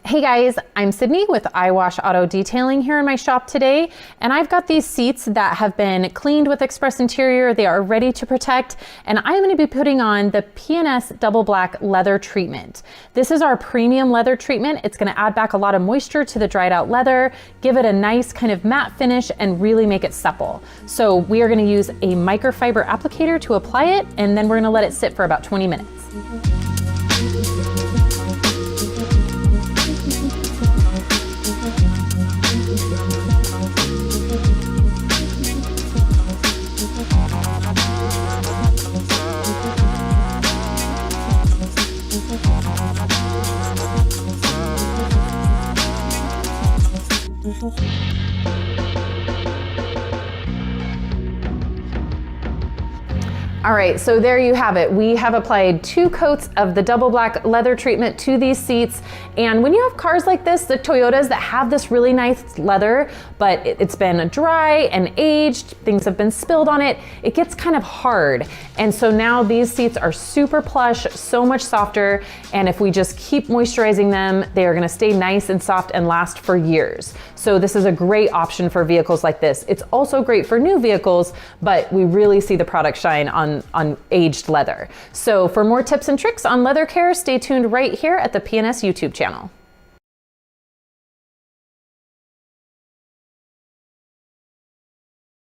Hey guys, I'm Sydney with iWash Auto Detailing here in my shop today, and I've got these seats that have been cleaned with Express Interior. They are ready to protect, and I'm going to be putting on the P&S Double Black Leather Treatment. This is our premium leather treatment. It's going to add back a lot of moisture to the dried out leather, give it a nice kind of matte finish, and really make it supple. So we are going to use a microfiber applicator to apply it, and then we're going to let it sit for about 20 minutes. All right, so there you have it. We have applied 2 coats of the double black leather treatment to these seats. And when you have cars like this, the Toyotas that have this really nice leather, but it's been dry and aged, things have been spilled on it, it gets kind of hard. And so now these seats are super plush, so much softer. And if we just keep moisturizing them, they are gonna stay nice and soft and last for years. So this is a great option for vehicles like this. It's also great for new vehicles, but we really see the product shine on aged leather. So for more tips and tricks on leather care, stay tuned right here at the P&S YouTube channel.